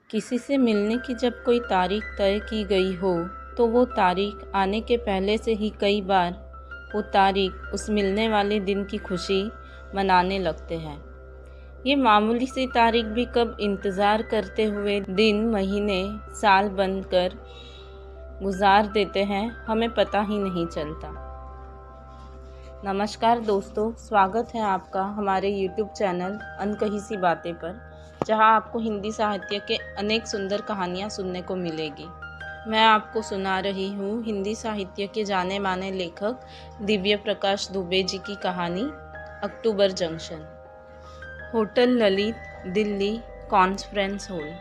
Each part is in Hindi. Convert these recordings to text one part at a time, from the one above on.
किसी से मिलने की जब कोई तारीख तय की गई हो तो वो तारीख आने के पहले से ही कई बार वो तारीख उस मिलने वाले दिन की खुशी मनाने लगते हैं। ये मामूली सी तारीख भी कब इंतज़ार करते हुए दिन, महीने, साल बनकर गुजार देते हैं, हमें पता ही नहीं चलता। नमस्कार दोस्तों, स्वागत है आपका हमारे YouTube चैनल अनकही सी बातें पर, जहां आपको हिंदी साहित्य के अनेक सुंदर कहानियां सुनने को मिलेगी। मैं आपको सुना रही हूं हिंदी साहित्य के जाने माने लेखक दिव्य प्रकाश दुबे जी की कहानी October junction. Hotel Lalit, Delhi, conference hall.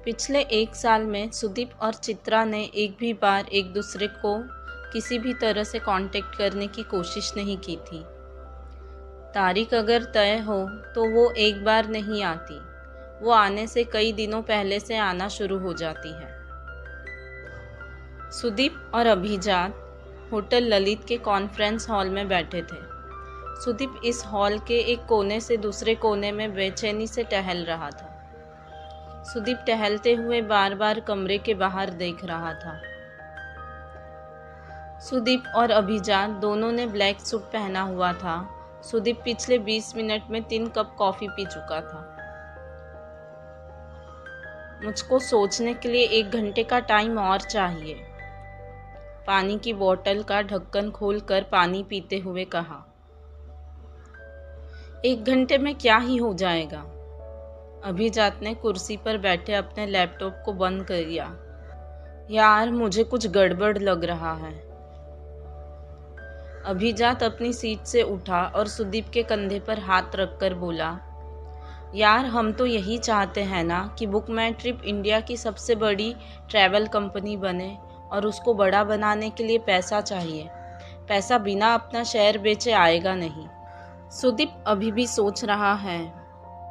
पिछले 1 साल में सुदीप और चित्रा ने एक भी बार एक दूसरे को किसी भी तरह से कांटेक्ट करने की कोशिश नहीं की थी। तारीख अगर तय हो तो वो एक बार नहीं आती, वो आने से कई दिनों पहले से आना शुरू हो जाती है। सुदीप और अभिजात होटल ललित के कॉन्फ्रेंस हॉल में बैठे थे। सुदीप इस हॉल के एक कोने से दूसरे कोने में बेचैनी से टहल रहा था। सुदीप टहलते हुए बार बार कमरे के बाहर देख रहा था। सुदीप और अभिजात दोनों ने ब्लैक सूट पहना हुआ था। सुदीप पिछले 20 मिनट में 3 कप कॉफ़ी पी चुका था। मुझको सोचने के लिए 1 घंटे का टाइम और चाहिए, पानी की बोतल का ढक्कन खोलकर पानी पीते हुए कहा। 1 घंटे में क्या ही हो जाएगा? अभिजात ने कुर्सी पर बैठे अपने लैपटॉप को बंद कर दिया। यार, मुझे कुछ गड़बड़ लग रहा है। अभिजात अपनी सीट से उठा और सुदीप के कंधे पर हाथ रखकर बोला, यार, हम तो यही चाहते हैं ना कि बुक माई ट्रिप इंडिया की सबसे बड़ी ट्रैवल कंपनी बने, और उसको बड़ा बनाने के लिए पैसा चाहिए। पैसा बिना अपना शेयर बेचे आएगा नहीं। सुदीप अभी भी सोच रहा है।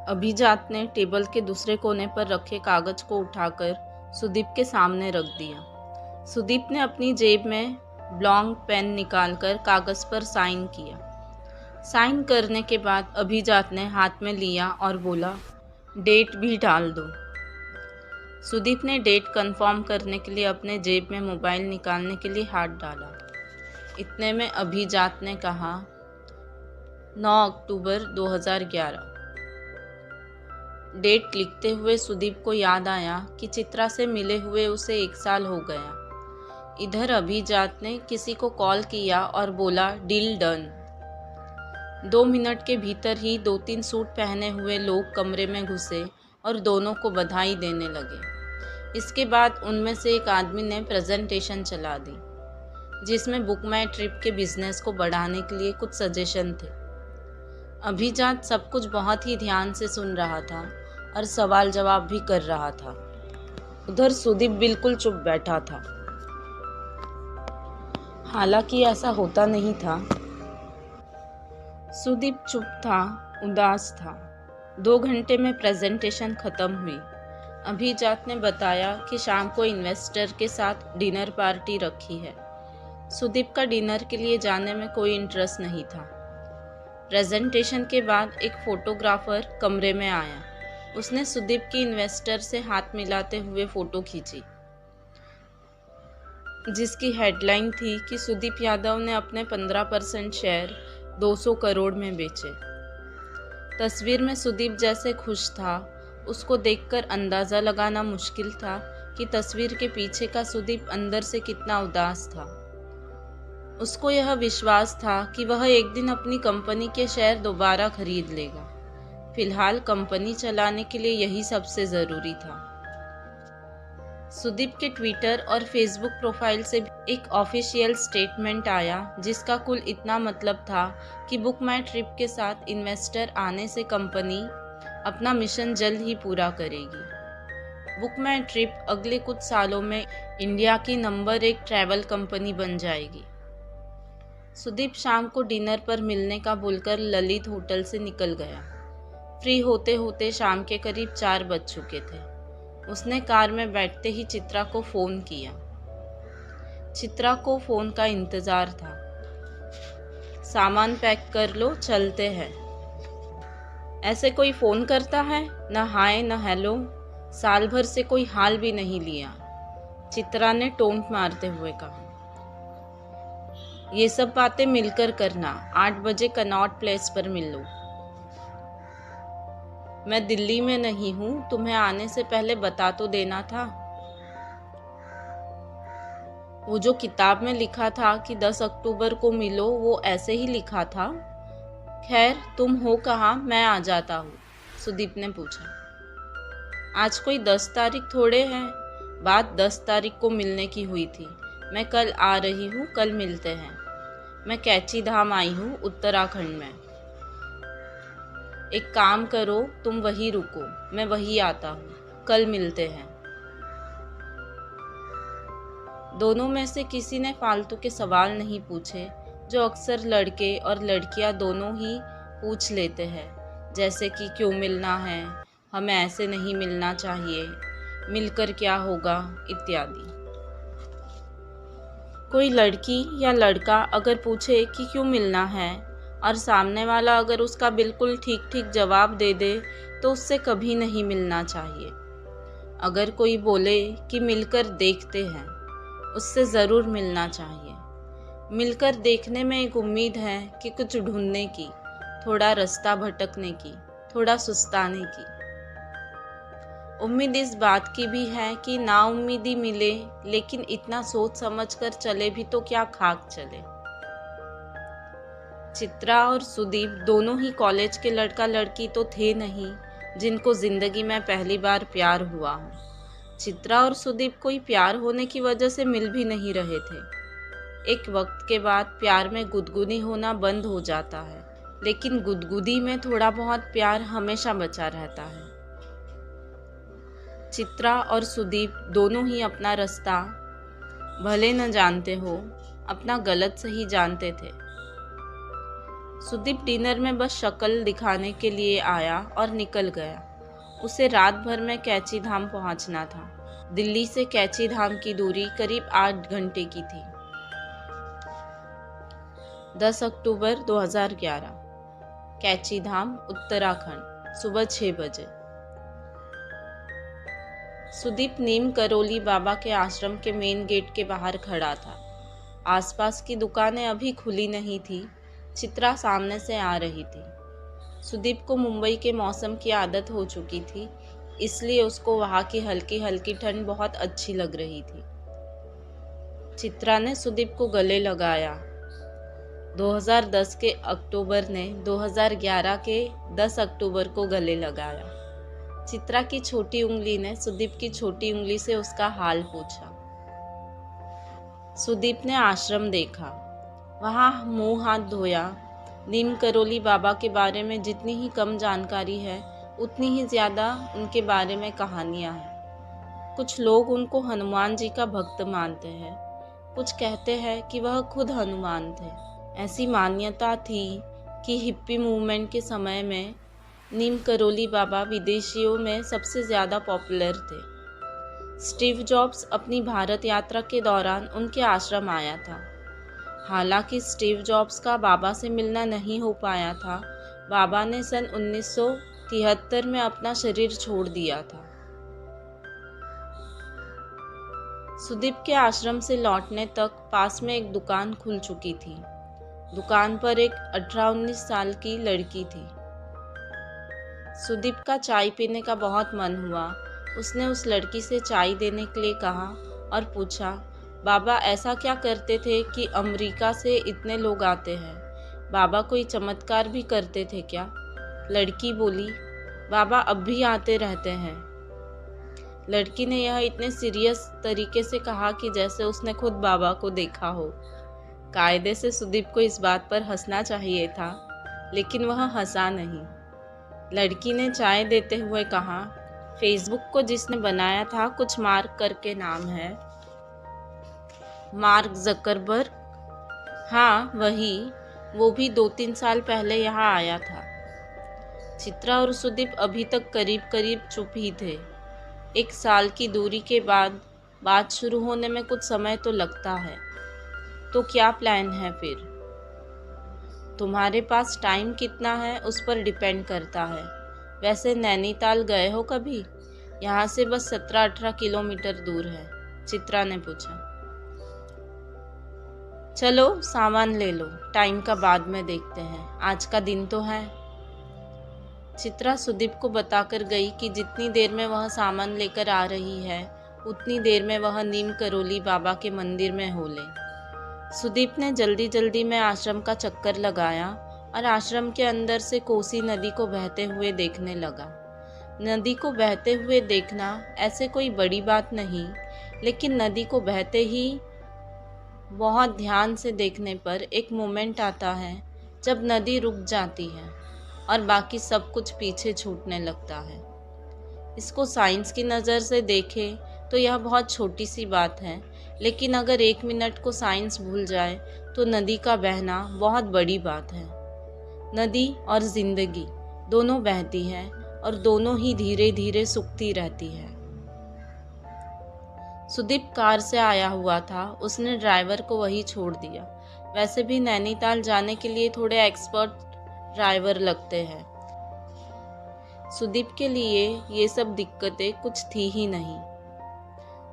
अभिजात ने टेबल के दूसरे कोने पर रखे कागज को उठाकर सुदीप के सामने रख दिया। सुदीप ने अपनी जेब में ब्लॉन्ग पेन निकालकर कागज पर साइन किया। साइन करने के बाद अभिजात ने हाथ में लिया और बोला, डेट भी डाल दो। सुदीप ने डेट कंफर्म करने के लिए अपने जेब में मोबाइल निकालने के लिए हाथ डाला। इतने में अभिजात ने कहा, 9 अक्टूबर 2011। डेट लिखते हुए सुदीप को याद आया कि चित्रा से मिले हुए उसे 1 साल हो गया। इधर अभिजात ने किसी को कॉल किया और बोला, डील डन। 2 मिनट के भीतर ही 2-3 सूट पहने हुए लोग कमरे में घुसे और दोनों को बधाई देने लगे। इसके बाद उनमें से एक आदमी ने प्रेजेंटेशन चला दी, जिसमें बुक माई ट्रिप के बिजनेस को बढ़ाने के लिए कुछ सजेशन थे। अभिजात सब कुछ बहुत ही ध्यान से सुन रहा था और सवाल जवाब भी कर रहा था। उधर सुदीप बिल्कुल चुप बैठा था। हालांकि ऐसा होता नहीं था। सुदीप चुप था, उदास था। 2 घंटे में प्रेजेंटेशन खत्म हुई। अभिजात ने बताया कि शाम को इन्वेस्टर के साथ डिनर पार्टी रखी है। सुदीप का डिनर के लिए जाने में कोई इंटरेस्ट नहीं था। प्रेजेंटेशन के बाद एक फोटोग्राफर कमरे में आया। उसने सुदीप की इन्वेस्टर से हाथ मिलाते हुए फ़ोटो खींची, जिसकी हेडलाइन थी कि सुदीप यादव ने अपने 15% शेयर 200 करोड़ में बेचे। तस्वीर में सुदीप जैसे खुश था, उसको देखकर अंदाज़ा लगाना मुश्किल था कि तस्वीर के पीछे का सुदीप अंदर से कितना उदास था। उसको यह विश्वास था कि वह एक दिन अपनी कंपनी के शेयर दोबारा खरीद लेगा। फिलहाल कंपनी चलाने के लिए यही सबसे ज़रूरी था। सुदीप के ट्विटर और फेसबुक प्रोफाइल से एक ऑफिशियल स्टेटमेंट आया, जिसका कुल इतना मतलब था कि बुक माई ट्रिप के साथ इन्वेस्टर आने से कंपनी अपना मिशन जल्द ही पूरा करेगी। बुक माई ट्रिप अगले कुछ सालों में इंडिया की नंबर 1 ट्रैवल कंपनी बन जाएगी। सुदीप शाम को डिनर पर मिलने का बोलकर ललित होटल से निकल गया। फ्री होते होते शाम के करीब 4 बज चुके थे। उसने कार में बैठते ही चित्रा को फ़ोन किया। चित्रा को फ़ोन का इंतज़ार था। 'सामान पैक कर लो, चलते हैं।' ऐसे कोई फ़ोन करता है? न हाय न हेलो, साल भर से कोई हाल भी नहीं लिया, चित्रा ने टोंट मारते हुए कहा। ये सब बातें मिलकर करना, 8 बजे कनॉट प्लेस पर मिल लो। मैं दिल्ली में नहीं हूँ, तुम्हें आने से पहले बता तो देना था। वो जो किताब में लिखा था कि 10 अक्टूबर को मिलो, वो ऐसे ही लिखा था? खैर, तुम हो कहाँ, मैं आ जाता हूँ, सुदीप ने पूछा। आज कोई 10 तारीख थोड़े है, बात 10 तारीख को मिलने की हुई थी। मैं कल आ रही हूँ, कल मिलते हैं। मैं कैची धाम आई हूँ, उत्तराखंड में। एक काम करो, तुम वहीं रुको, मैं वहीं आता हूँ, कल मिलते हैं। दोनों में से किसी ने फालतू के सवाल नहीं पूछे, जो अक्सर लड़के और लड़कियां दोनों ही पूछ लेते हैं, जैसे कि क्यों मिलना है, हमें ऐसे नहीं मिलना चाहिए, मिलकर क्या होगा, इत्यादि। कोई लड़की या लड़का अगर पूछे कि क्यों मिलना है और सामने वाला अगर उसका बिल्कुल ठीक ठीक जवाब दे दे तो उससे कभी नहीं मिलना चाहिए। अगर कोई बोले कि मिलकर देखते हैं, उससे ज़रूर मिलना चाहिए। मिलकर देखने में एक उम्मीद है कि कुछ ढूंढने की, थोड़ा रास्ता भटकने की, थोड़ा सुस्ताने की। उम्मीद इस बात की भी है कि नाउम्मीदी मिले, लेकिन इतना सोच समझ कर चले भी तो क्या खाक चले। चित्रा और सुदीप दोनों ही कॉलेज के लड़का लड़की तो थे नहीं जिनको जिंदगी में पहली बार प्यार हुआ हो। चित्रा और सुदीप कोई प्यार होने की वजह से मिल भी नहीं रहे थे। एक वक्त के बाद प्यार में गुदगुदी होना बंद हो जाता है, लेकिन गुदगुदी में थोड़ा बहुत प्यार हमेशा बचा रहता है। चित्रा और सुदीप दोनों ही अपना रास्ता भले न जानते हो, अपना गलत सही जानते थे। सुदीप डिनर में बस शक्ल दिखाने के लिए आया और निकल गया। उसे रात भर में कैची धाम पहुंचना था। दिल्ली से कैची धाम की दूरी करीब 8 घंटे की थी। 10 अक्टूबर 2011, कैची धाम, उत्तराखंड, सुबह 6 बजे। सुदीप नीम करोली बाबा के आश्रम के मेन गेट के बाहर खड़ा था। आसपास की दुकानें अभी खुली नहीं थी। चित्रा सामने से आ रही थी। सुदीप को मुंबई के मौसम की आदत हो चुकी थी, इसलिए उसको वहाँ की हल्की हल्की ठंड बहुत अच्छी लग रही थी। चित्रा ने सुदीप को गले लगाया। 2010 के अक्टूबर ने 2011 के 10 अक्टूबर को गले लगाया। चित्रा की छोटी उंगली ने सुदीप की छोटी उंगली से उसका हाल पूछा। सुदीप ने आश्रम देखा, वहाँ मुंह हाथ धोया। नीम करोली बाबा के बारे में जितनी ही कम जानकारी है, उतनी ही ज़्यादा उनके बारे में कहानियाँ हैं। कुछ लोग उनको हनुमान जी का भक्त मानते हैं, कुछ कहते हैं कि वह खुद हनुमान थे। ऐसी मान्यता थी कि हिप्पी मूवमेंट के समय में नीम करोली बाबा विदेशियों में सबसे ज़्यादा पॉपुलर थे। स्टीव जॉब्स अपनी भारत यात्रा के दौरान उनके आश्रम आया था। हालांकि स्टीव जॉब्स का बाबा से मिलना नहीं हो पाया था। बाबा ने सन 1973 में अपना शरीर छोड़ दिया था। सुदीप के आश्रम से लौटने तक पास में एक दुकान खुल चुकी थी। दुकान पर एक 18-19 साल की लड़की थी। सुदीप का चाय पीने का बहुत मन हुआ। उसने उस लड़की से चाय देने के लिए कहा और पूछा, बाबा ऐसा क्या करते थे कि अमेरिका से इतने लोग आते हैं? बाबा कोई चमत्कार भी करते थे क्या? लड़की बोली, बाबा अब भी आते रहते हैं। लड़की ने यह इतने सीरियस तरीके से कहा कि जैसे उसने खुद बाबा को देखा हो। कायदे से सुदीप को इस बात पर हंसना चाहिए था, लेकिन वह हंसा नहीं। लड़की ने चाय देते हुए कहा, फेसबुक को जिसने बनाया था कुछ मार्क करके नाम है। Mark Zuckerberg? हाँ वही, वो भी 2-3 साल पहले यहाँ आया था। चित्रा और सुदीप अभी तक करीब करीब चुप ही थे। 1 साल की दूरी के बाद बात शुरू होने में कुछ समय तो लगता है। तो क्या प्लान है फिर? तुम्हारे पास टाइम कितना है उस पर डिपेंड करता है। वैसे नैनीताल गए हो कभी? यहाँ से बस 17-18 किलोमीटर दूर है, चित्रा ने पूछा। चलो सामान ले लो, टाइम का बाद में देखते हैं, आज का दिन तो है। चित्रा सुदीप को बताकर गई कि जितनी देर में वह सामान लेकर आ रही है उतनी देर में वह नीम करोली बाबा के मंदिर में हो ले। सुदीप ने जल्दी जल्दी में आश्रम का चक्कर लगाया और आश्रम के अंदर से कोसी नदी को बहते हुए देखने लगा। नदी को बहते हुए देखना ऐसे कोई बड़ी बात नहीं, लेकिन नदी को बहते ही बहुत ध्यान से देखने पर एक मोमेंट आता है जब नदी रुक जाती है और बाकी सब कुछ पीछे छूटने लगता है। इसको साइंस की नज़र से देखें तो यह बहुत छोटी सी बात है, लेकिन अगर 1 मिनट को साइंस भूल जाए तो नदी का बहना बहुत बड़ी बात है। नदी और ज़िंदगी दोनों बहती है और दोनों ही धीरे धीरे सूखती रहती है। सुदीप कार से आया हुआ था, उसने ड्राइवर को वहीं छोड़ दिया। वैसे भी नैनीताल जाने के लिए थोड़े एक्सपर्ट ड्राइवर लगते हैं। सुदीप के लिए ये सब दिक्कतें कुछ थी ही नहीं।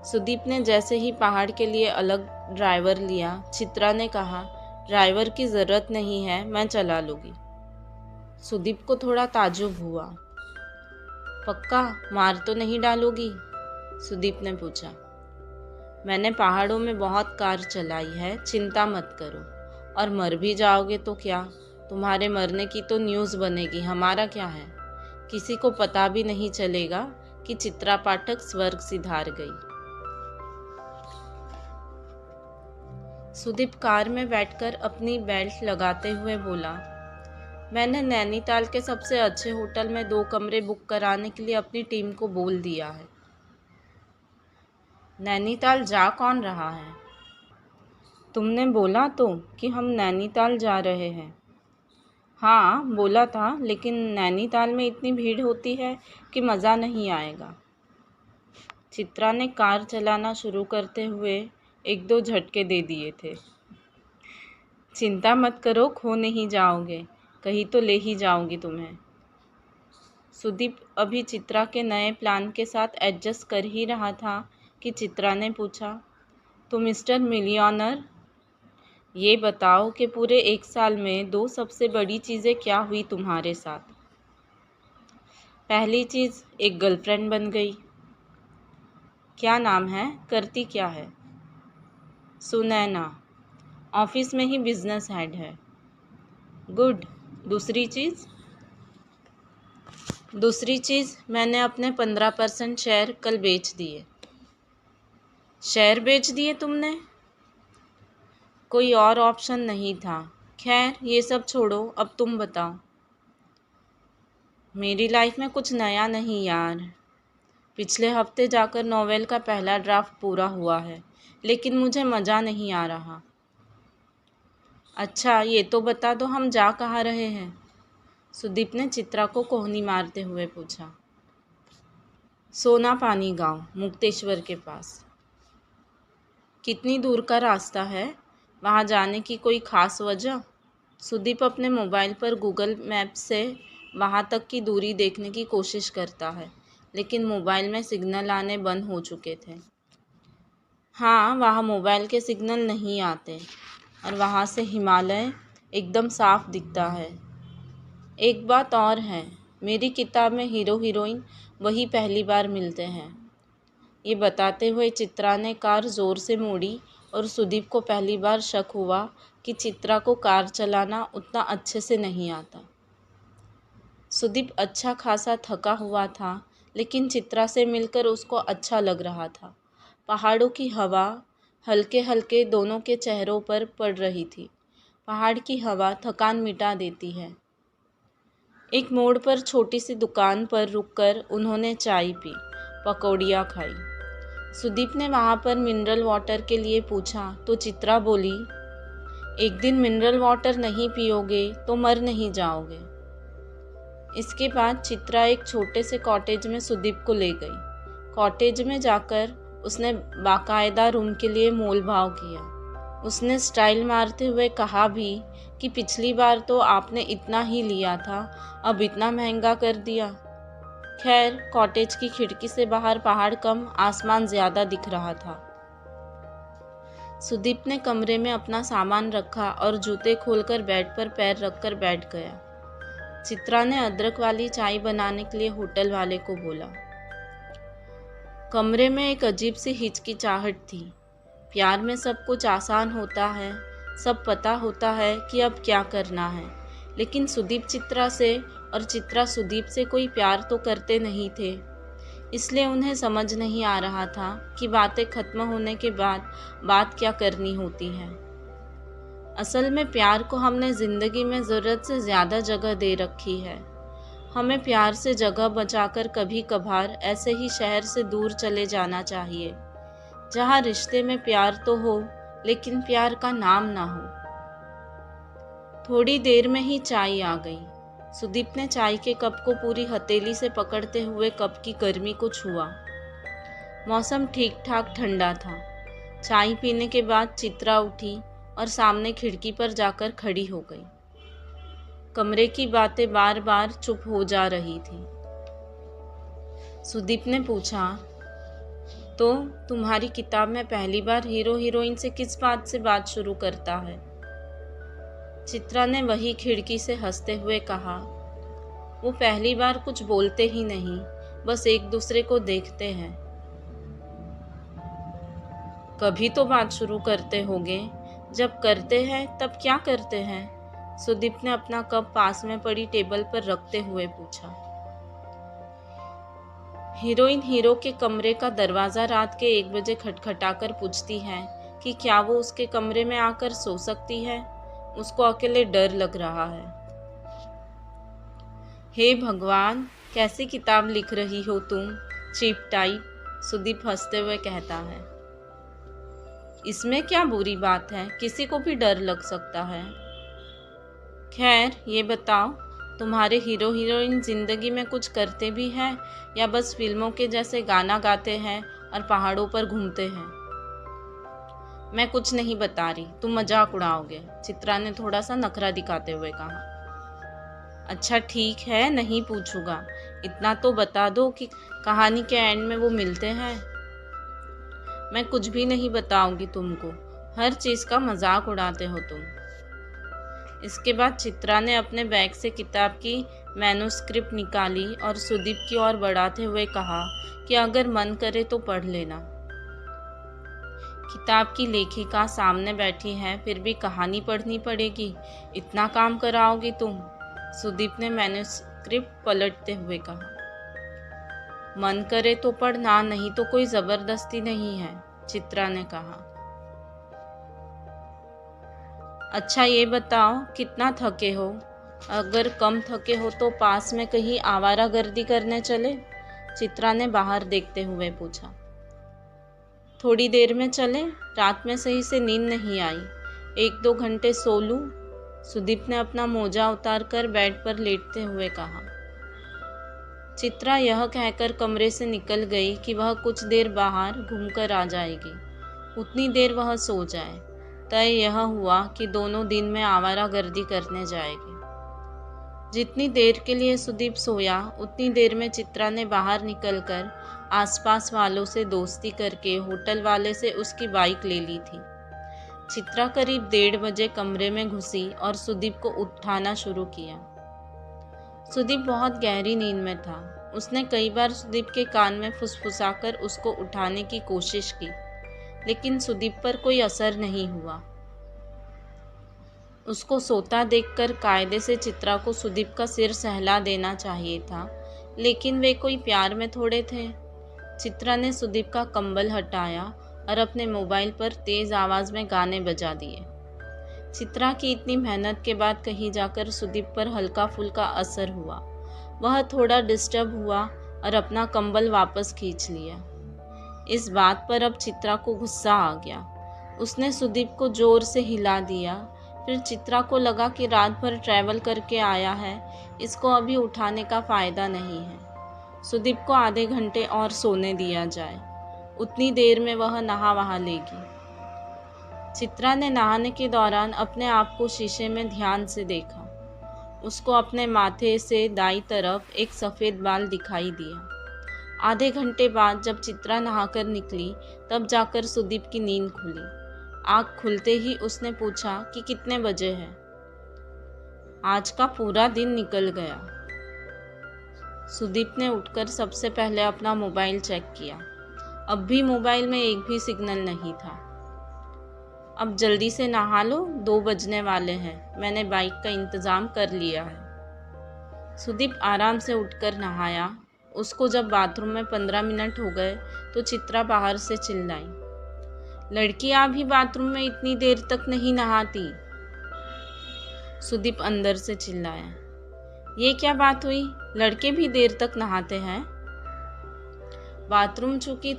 सुदीप ने जैसे ही पहाड़ के लिए अलग ड्राइवर लिया, चित्रा ने कहा, ड्राइवर की ज़रूरत नहीं है, मैं चला लूँगी। सुदीप को थोड़ा ताज्जुब हुआ। पक्का मार तो नहीं डालोगी? सुदीप ने पूछा। मैंने पहाड़ों में बहुत कार चलाई है, चिंता मत करो। और मर भी जाओगे तो क्या, तुम्हारे मरने की तो न्यूज़ बनेगी, हमारा क्या है। किसी को पता भी नहीं चलेगा कि चित्रा पाठक स्वर्ग सिधार गई। सुदीप कार में बैठकर अपनी बेल्ट लगाते हुए बोला, मैंने नैनीताल के सबसे अच्छे होटल में 2 कमरे बुक कराने के लिए अपनी टीम को बोल दिया है। नैनीताल जा कौन रहा है? तुमने बोला तो कि हम नैनीताल जा रहे हैं। हाँ बोला था, लेकिन नैनीताल में इतनी भीड़ होती है कि मज़ा नहीं आएगा। चित्रा ने कार चलाना शुरू करते हुए 1-2 झटके दे दिए थे। चिंता मत करो, खो नहीं जाओगे, कहीं तो ले ही जाऊंगी तुम्हें। सुदीप अभी चित्रा के नए प्लान के साथ एडजस्ट कर ही रहा था कि चित्रा ने पूछा, तो मिस्टर मिलियनर, ये बताओ कि पूरे 1 साल में 2 सबसे बड़ी चीज़ें क्या हुई तुम्हारे साथ? पहली चीज़, एक गर्लफ्रेंड बन गई। क्या नाम है, करती क्या है? सुनैना, ऑफिस में ही बिजनेस हेड है। गुड। दूसरी चीज़ मैंने अपने 15% शेयर कल बेच दिए। शेयर बेच दिए तुमने? कोई और ऑप्शन नहीं था। खैर ये सब छोड़ो, अब तुम बताओ। मेरी लाइफ में कुछ नया नहीं यार। पिछले हफ्ते जाकर नॉवेल का पहला ड्राफ्ट पूरा हुआ है, लेकिन मुझे मज़ा नहीं आ रहा। अच्छा ये तो बता दो, हम जा कहाँ रहे हैं? सुदीप ने चित्रा को कोहनी मारते हुए पूछा। सोना पानी गांव, मुक्तेश्वर के पास। कितनी दूर का रास्ता है? वहाँ जाने की कोई ख़ास वजह? सुदीप अपने मोबाइल पर गूगल मैप से वहाँ तक की दूरी देखने की कोशिश करता है, लेकिन मोबाइल में सिग्नल आने बंद हो चुके थे। हाँ, वहाँ मोबाइल के सिग्नल नहीं आते और वहाँ से हिमालय एकदम साफ दिखता है। एक बात और है, मेरी किताब में हीरो हीरोइन वही पहली बार मिलते हैं। ये बताते हुए चित्रा ने कार ज़ोर से मोड़ी और सुदीप को पहली बार शक हुआ कि चित्रा को कार चलाना उतना अच्छे से नहीं आता। सुदीप अच्छा खासा थका हुआ था, लेकिन चित्रा से मिलकर उसको अच्छा लग रहा था। पहाड़ों की हवा हल्के हल्के दोनों के चेहरों पर पड़ रही थी। पहाड़ की हवा थकान मिटा देती है। एक मोड़ पर छोटी सी दुकान पर रुककर उन्होंने चाय पी, पकौड़ियाँ खाई। सुदीप ने वहाँ पर मिनरल वाटर के लिए पूछा तो चित्रा बोली, एक दिन मिनरल वाटर नहीं पियोगे तो मर नहीं जाओगे। इसके बाद चित्रा एक छोटे से कॉटेज में सुदीप को ले गई। कॉटेज में जाकर उसने बाकायदा रूम के लिए मोल भाव किया। उसने स्टाइल मारते हुए कहा भी कि पिछली बार तो आपने इतना ही लिया था, अब इतना महंगा कर दिया। खैर, कॉटेज की खिड़की से बाहर पहाड़ कम, आसमान ज्यादा दिख रहा था। सुदीप ने कमरे में अपना सामान रखा और जूते खोलकर बेड पर पैर रखकर बैठ गया। चित्रा ने अदरक वाली चाय बनाने के लिए होटल वाले को बोला। कमरे में एक अजीब सी हिचकिचाहट थी। प्यार में सब कुछ आसान होता है, सब पता होता है कि अब क्या करना है, लेकिन सुदीप चित्रा से और चित्रा सुदीप से कोई प्यार तो करते नहीं थे। इसलिए उन्हें समझ नहीं आ रहा था कि बातें खत्म होने के बाद बात क्या करनी होती है। असल में प्यार को हमने ज़िंदगी में ज़रूरत से ज़्यादा जगह दे रखी है। हमें प्यार से जगह बचाकर कभी कभार ऐसे ही शहर से दूर चले जाना चाहिए, जहाँ रिश्ते में प्यार तो हो लेकिन प्यार का नाम ना हो। थोड़ी देर में ही चाय आ गई। सुदीप ने चाय के कप को पूरी हथेली से पकड़ते हुए कप की गर्मी को छुआ। मौसम ठीक ठाक ठंडा था। चाय पीने के बाद चित्रा उठी और सामने खिड़की पर जाकर खड़ी हो गई। कमरे की बातें बार बार चुप हो जा रही थी। सुदीप ने पूछा, तो तुम्हारी किताब में पहली बार हीरो हीरोइन से किस बात से बात शुरू करता है? चित्रा ने वही खिड़की से हंसते हुए कहा, वो पहली बार कुछ बोलते ही नहीं, बस एक दूसरे को देखते हैं। कभी तो बात शुरू करते होंगे, जब करते हैं तब क्या करते हैं? सुदीप ने अपना कप पास में पड़ी टेबल पर रखते हुए पूछा। हीरोइन हीरो के कमरे का दरवाज़ा रात के 1 बजे खटखटाकर पूछती है कि क्या वो उसके कमरे में आकर सो सकती है। उसको अकेले डर लग रहा है। हे भगवान, कैसी किताब लिख रही हो तुम, चीप टाइप, सुदीप हंसते हुए कहता है। इसमें क्या बुरी बात है, किसी को भी डर लग सकता है। खैर, ये बताओ, तुम्हारे हीरो हीरोइन जिंदगी में कुछ करते भी हैं या बस फिल्मों के जैसे गाना गाते हैं और पहाड़ों पर घूमते हैं? मैं कुछ नहीं बता रही, तुम मजाक उड़ाओगे, चित्रा ने थोड़ा सा नखरा दिखाते हुए कहा। अच्छा ठीक है, नहीं पूछूंगा, इतना तो बता दो कि कहानी के एंड में वो मिलते हैं। मैं कुछ भी नहीं बताऊंगी तुमको, हर चीज़ का मजाक उड़ाते हो तुम। इसके बाद चित्रा ने अपने बैग से किताब की मैन्युस्क्रिप्ट निकाली और सुदीप की ओर बढ़ाते हुए कहा कि अगर मन करे तो पढ़ लेना। किताब की लेखिका सामने बैठी है, फिर भी कहानी पढ़नी पड़ेगी, इतना काम कराओगी तुम? सुदीप ने मैन्युस्क्रिप्ट पलटते हुए कहा। मन करे तो पढ़ना, नहीं तो कोई जबरदस्ती नहीं है, चित्रा ने कहा। अच्छा ये बताओ, कितना थके हो? अगर कम थके हो तो पास में कहीं आवारागर्दी करने चले? चित्रा ने बाहर देखते हुए पूछा। थोड़ी देर में चले, रात में सही से नींद नहीं आई, 1-2 घंटे सो लूं? सुदीप ने अपना मोजा उतारकर बेड पर लेटते हुए कहा। चित्रा यह कहकर कमरे से निकल गई कि वह कुछ देर बाहर घूमकर आ जाएगी, उतनी देर वह सो जाए। तय यह हुआ कि दोनों दिन में आवारागर्दी करने जाएगी। जितनी देर के लिए सुदीप सोया, उतनी देर में चित्रा ने बाहर निकलकर आसपास वालों से दोस्ती करके होटल वाले से उसकी बाइक ले ली थी। चित्रा करीब 1:30 बजे कमरे में घुसी और सुदीप को उठाना शुरू किया। सुदीप बहुत गहरी नींद में था। उसने कई बार सुदीप के कान में फुसफुसाकर उसको उठाने की कोशिश की, लेकिन सुदीप पर कोई असर नहीं हुआ। उसको सोता देखकर कायदे से चित्रा को सुदीप का सिर सहला देना चाहिए था, लेकिन वे कोई प्यार में थोड़े थे। चित्रा ने सुदीप का कंबल हटाया और अपने मोबाइल पर तेज आवाज़ में गाने बजा दिए। चित्रा की इतनी मेहनत के बाद कहीं जाकर सुदीप पर हल्का फुल्का असर हुआ। वह थोड़ा डिस्टर्ब हुआ और अपना कंबल वापस खींच लिया। इस बात पर अब चित्रा को गुस्सा आ गया। उसने सुदीप को जोर से हिला दिया। फिर चित्रा को लगा कि रात भर ट्रैवल करके आया है, इसको अभी उठाने का फ़ायदा नहीं है। सुदीप को आधे घंटे और सोने दिया जाए, उतनी देर में वह नहा वहा लेगी। चित्रा ने नहाने के दौरान अपने आप को शीशे में ध्यान से देखा। उसको अपने माथे से दाईं तरफ एक सफ़ेद बाल दिखाई दिया। आधे घंटे बाद जब चित्रा नहाकर निकली तब जाकर सुदीप की नींद खुली। आँख खुलते ही उसने पूछा कि कितने बजे है। आज का पूरा दिन निकल गया। सुदीप ने उठकर सबसे पहले अपना मोबाइल चेक किया। अब भी मोबाइल में एक भी सिग्नल नहीं था। अब जल्दी से नहा लो, 2 बजने वाले हैं। मैंने बाइक का इंतज़ाम कर लिया है। सुदीप आराम से उठकर नहाया। उसको जब बाथरूम में 15 मिनट हो गए तो चित्रा बाहर से चिल्लाई, लड़कियां भी बाथरूम में इतनी देर तक नहीं नहाती। सुदीप अंदर से चिल्लाया, ये क्या बात हुई? लड़के भी देर तक नहाते हैं? बाथरूम चूंकि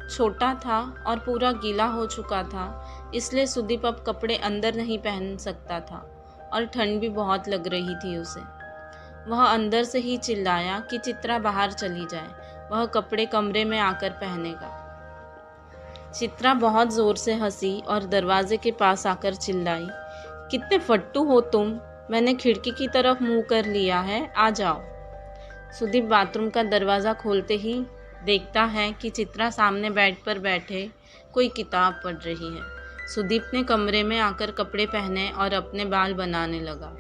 छोटा था और पूरा गीला हो चुका था, इसलिए सुदीप अब कपड़े अंदर नहीं पहन सकता था और ठंड भी बहुत लग रही थी उसे। वह अंदर से ही चिल्लाया कि चित्रा बाहर चली जाए, वह कपड़े कमरे में आकर पहनेगा। चित्रा बहुत ज़ोर से हंसी और दरवाजे के पास आकर चिल्लाई, कितने फट्टू हो तुम, मैंने खिड़की की तरफ मुंह कर लिया है, आ जाओ। सुदीप बाथरूम का दरवाज़ा खोलते ही देखता है कि चित्रा सामने बेड पर बैठे कोई किताब पढ़ रही है। सुदीप ने कमरे में आकर कपड़े पहने और अपने बाल बनाने लगा।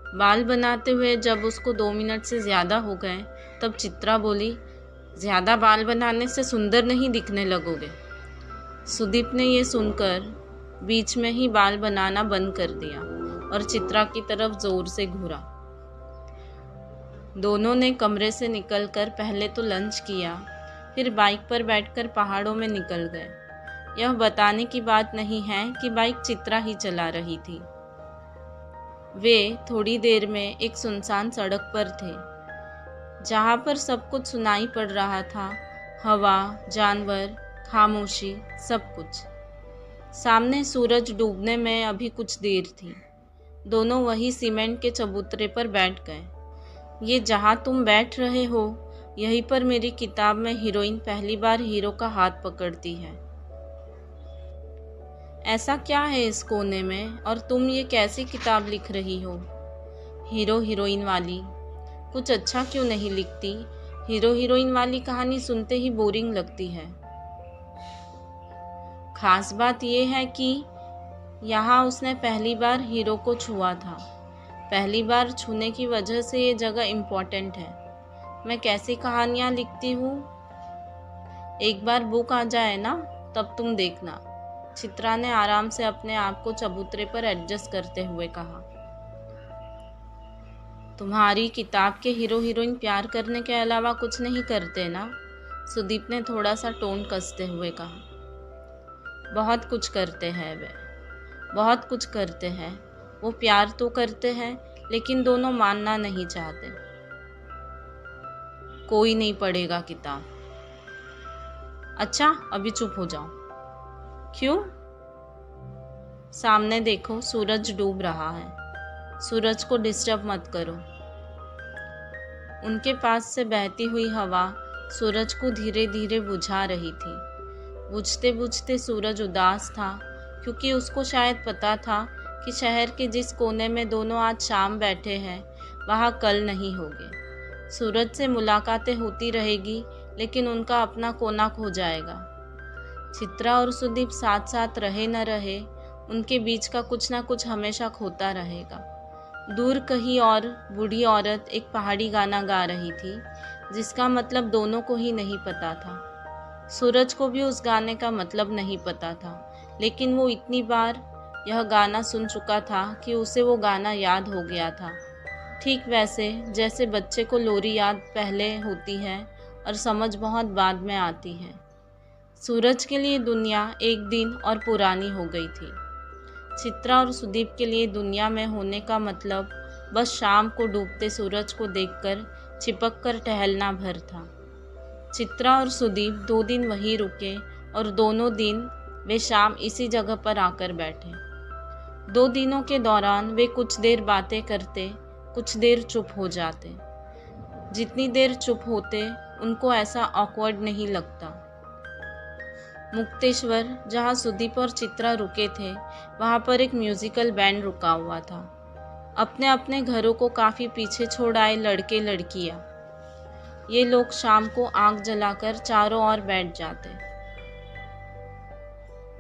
बाल बनाते हुए जब उसको 2 मिनट से ज़्यादा हो गए तब चित्रा बोली, ज़्यादा बाल बनाने से सुंदर नहीं दिखने लगोगे। सुदीप ने ये सुनकर बीच में ही बाल बनाना बंद कर दिया और चित्रा की तरफ ज़ोर से घूरा। दोनों ने कमरे से निकलकर पहले तो लंच किया, फिर बाइक पर बैठकर पहाड़ों में निकल गए। यह बताने की बात नहीं है कि बाइक चित्रा ही चला रही थी। वे थोड़ी देर में एक सुनसान सड़क पर थे, जहाँ पर सब कुछ सुनाई पड़ रहा था, हवा, जानवर, खामोशी, सब कुछ। सामने सूरज डूबने में अभी कुछ देर थी। दोनों वही सीमेंट के चबूतरे पर बैठ गए। ये जहाँ तुम बैठ रहे हो, यहीं पर मेरी किताब में हीरोइन पहली बार हीरो का हाथ पकड़ती है। ऐसा क्या है इस कोने में, और तुम ये कैसी किताब लिख रही हो? हीरो हीरोइन वाली। कुछ अच्छा क्यों नहीं लिखती? हीरो हीरोइन वाली कहानी सुनते ही बोरिंग लगती है। खास बात यह है कि यहाँ उसने पहली बार हीरो को छुआ था। पहली बार छूने की वजह से ये जगह इम्पोर्टेंट है। मैं कैसी कहानियाँ लिखती हूँ, एक बार बुक आ जाए ना, तब तुम देखना। चित्रा ने आराम से अपने आप को चबूतरे पर एडजस्ट करते हुए कहा। तुम्हारी किताब के हीरो हीरोइन प्यार करने के अलावा कुछ नहीं करते ना? सुदीप ने थोड़ा सा टोन कसते हुए कहा। बहुत कुछ करते हैं वे, बहुत कुछ करते हैं। वो प्यार तो करते हैं, लेकिन दोनों मानना नहीं चाहते। कोई नहीं पढ़ेगा किताब। अच्छा, अभी चुप हो जाओ। क्यों? सामने देखो, सूरज डूब रहा है। सूरज को डिस्टर्ब मत करो। उनके पास से बहती हुई हवा सूरज को धीरे धीरे बुझा रही थी। बुझते बुझते सूरज उदास था, क्योंकि उसको शायद पता था कि शहर के जिस कोने में दोनों आज शाम बैठे हैं, वहाँ कल नहीं होंगे। सूरज से मुलाकातें होती रहेगी, लेकिन उनका अपना कोना खो जाएगा। चित्रा और सुदीप साथ साथ रहे न रहे, उनके बीच का कुछ ना कुछ हमेशा खोता रहेगा। दूर कहीं और बूढ़ी औरत एक पहाड़ी गाना गा रही थी, जिसका मतलब दोनों को ही नहीं पता था। सूरज को भी उस गाने का मतलब नहीं पता था, लेकिन वो इतनी बार यह गाना सुन चुका था कि उसे वो गाना याद हो गया था। ठीक वैसे जैसे बच्चे को लोरी याद पहले होती है और समझ बहुत बाद में आती है। सूरज के लिए दुनिया एक दिन और पुरानी हो गई थी। चित्रा और सुदीप के लिए दुनिया में होने का मतलब बस शाम को डूबते सूरज को देखकर चिपक कर टहलना भर था। चित्रा और सुदीप 2 दिन वहीं रुके और दोनों दिन वे शाम इसी जगह पर आकर बैठे। 2 दिनों के दौरान वे कुछ देर बातें करते, कुछ देर चुप हो जाते। जितनी देर चुप होते, उनको ऐसा ऑकवर्ड नहीं लगता। मुक्तेश्वर, जहाँ सुदीप और चित्रा रुके थे, वहाँ पर एक म्यूजिकल बैंड रुका हुआ था। अपने अपने घरों को काफ़ी पीछे छोड़ आए लड़के लड़कियाँ। ये लोग शाम को आग जलाकर चारों ओर बैठ जाते।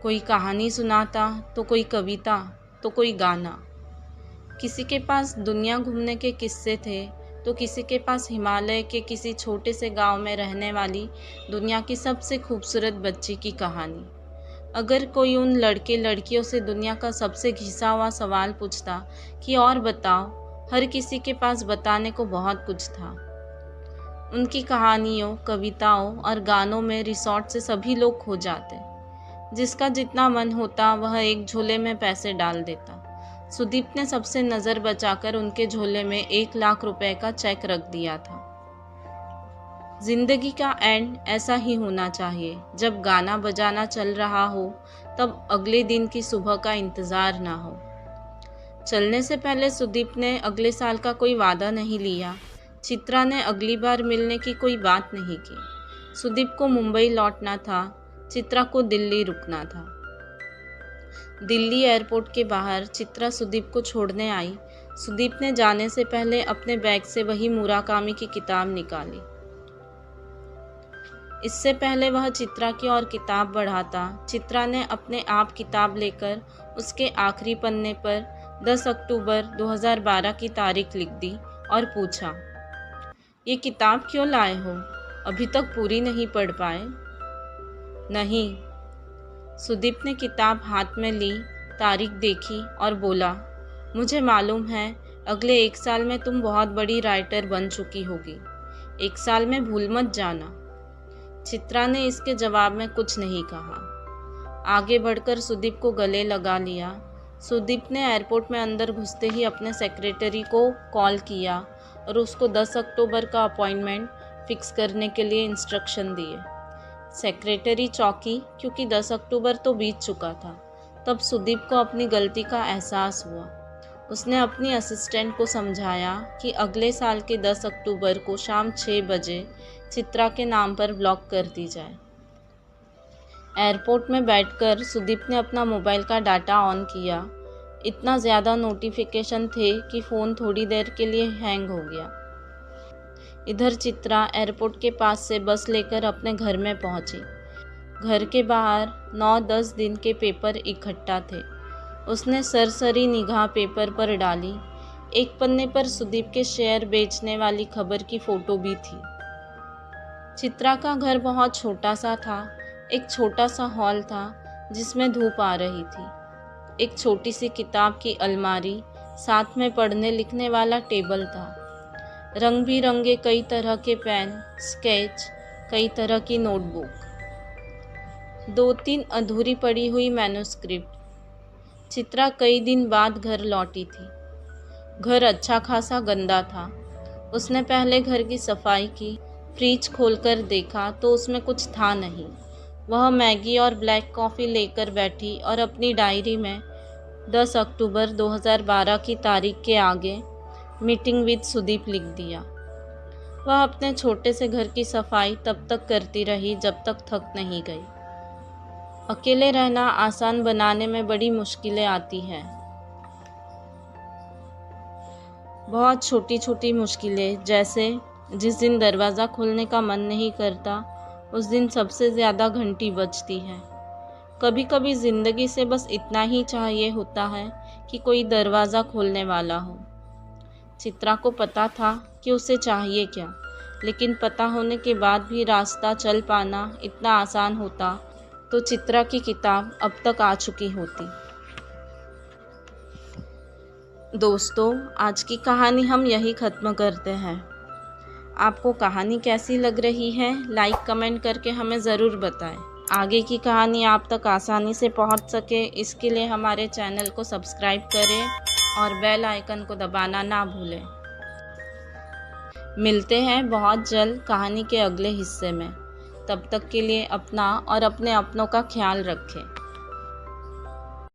कोई कहानी सुनाता, तो कोई कविता, तो कोई गाना। किसी के पास दुनिया घूमने के किस्से थे, तो किसी के पास हिमालय के किसी छोटे से गांव में रहने वाली दुनिया की सबसे खूबसूरत बच्ची की कहानी। अगर कोई उन लड़के लड़कियों से दुनिया का सबसे घिसा हुआ सवाल पूछता कि और बताओ, हर किसी के पास बताने को बहुत कुछ था। उनकी कहानियों, कविताओं और गानों में रिसॉर्ट से सभी लोग खो जाते। जिसका जितना मन होता वह एक झोले में पैसे डाल देता। सुदीप ने सबसे नज़र बचाकर उनके झोले में 1 लाख रुपए का चेक रख दिया था। जिंदगी का एंड ऐसा ही होना चाहिए, जब गाना बजाना चल रहा हो तब अगले दिन की सुबह का इंतज़ार ना हो। चलने से पहले सुदीप ने अगले साल का कोई वादा नहीं लिया। चित्रा ने अगली बार मिलने की कोई बात नहीं की। सुदीप को मुंबई लौटना था, चित्रा को दिल्ली रुकना था। दिल्ली एयरपोर्ट के बाहर चित्रा सुदीप को छोड़ने आई। सुदीप ने जाने से पहले अपने बैग से वही मुराकामी की किताब निकाली। इससे पहले वह चित्रा की और किताब बढ़ाता, चित्रा ने अपने आप किताब लेकर उसके आखिरी पन्ने पर 10 अक्टूबर 2012 की तारीख लिख दी और पूछा, ये किताब क्यों लाए हो? अभी तक पूरी नहीं पढ़ पाए? नहीं। सुदीप ने किताब हाथ में ली, तारीख देखी और बोला, मुझे मालूम है अगले 1 साल में तुम बहुत बड़ी राइटर बन चुकी होगी। 1 साल में भूल मत जाना। चित्रा ने इसके जवाब में कुछ नहीं कहा। आगे बढ़कर सुदीप को गले लगा लिया। सुदीप ने एयरपोर्ट में अंदर घुसते ही अपने सेक्रेटरी को कॉल किया और उसको 10 अक्टूबर का अपॉइंटमेंट फिक्स करने के लिए इंस्ट्रक्शन दिए। सेक्रेटरी चौंकी, क्योंकि 10 अक्टूबर तो बीत चुका था। तब सुदीप को अपनी गलती का एहसास हुआ। उसने अपनी असिस्टेंट को समझाया कि अगले साल के 10 अक्टूबर को शाम 6 बजे चित्रा के नाम पर ब्लॉक कर दी जाए। एयरपोर्ट में बैठकर सुदीप ने अपना मोबाइल का डाटा ऑन किया। इतना ज़्यादा नोटिफिकेशन थे कि फ़ोन थोड़ी देर के लिए हैंग हो गया। इधर चित्रा एयरपोर्ट के पास से बस लेकर अपने घर में पहुंची। घर के बाहर 9-10 दिन के पेपर इकट्ठा थे। उसने सरसरी निगाह पेपर पर डाली। एक पन्ने पर सुदीप के शेयर बेचने वाली खबर की फ़ोटो भी थी। चित्रा का घर बहुत छोटा सा था। एक छोटा सा हॉल था जिसमें धूप आ रही थी। एक छोटी सी किताब की अलमारी, साथ में पढ़ने लिखने वाला टेबल था। रंग बिरंगे कई तरह के पेन, स्केच, कई तरह की नोटबुक, 2-3 अधूरी पड़ी हुई मैन्युस्क्रिप्ट। चित्रा कई दिन बाद घर लौटी थी। घर अच्छा खासा गंदा था। उसने पहले घर की सफाई की। फ्रिज खोलकर देखा तो उसमें कुछ था नहीं। वह मैगी और ब्लैक कॉफ़ी लेकर बैठी और अपनी डायरी में 10 अक्टूबर 2012 की तारीख के आगे मीटिंग विद सुदीप लिख दिया। वह अपने छोटे से घर की सफाई तब तक करती रही जब तक थक नहीं गई। अकेले रहना आसान बनाने में बड़ी मुश्किलें आती हैं। बहुत छोटी छोटी मुश्किलें, जैसे जिस दिन दरवाज़ा खोलने का मन नहीं करता उस दिन सबसे ज़्यादा घंटी बजती है। कभी कभी ज़िंदगी से बस इतना ही चाहिए होता है कि कोई दरवाज़ा खोलने वाला हो। चित्रा को पता था कि उसे चाहिए क्या, लेकिन पता होने के बाद भी रास्ता चल पाना इतना आसान होता तो चित्रा की किताब अब तक आ चुकी होती। दोस्तों, आज की कहानी हम यही ख़त्म करते हैं। आपको कहानी कैसी लग रही है, लाइक कमेंट करके हमें ज़रूर बताएं। आगे की कहानी आप तक आसानी से पहुंच सके, इसके लिए हमारे चैनल को सब्सक्राइब करें और बेल आइकन को दबाना ना भूलें। मिलते हैं बहुत जल्द कहानी के अगले हिस्से में। तब तक के लिए अपना और अपने अपनों का ख्याल रखें।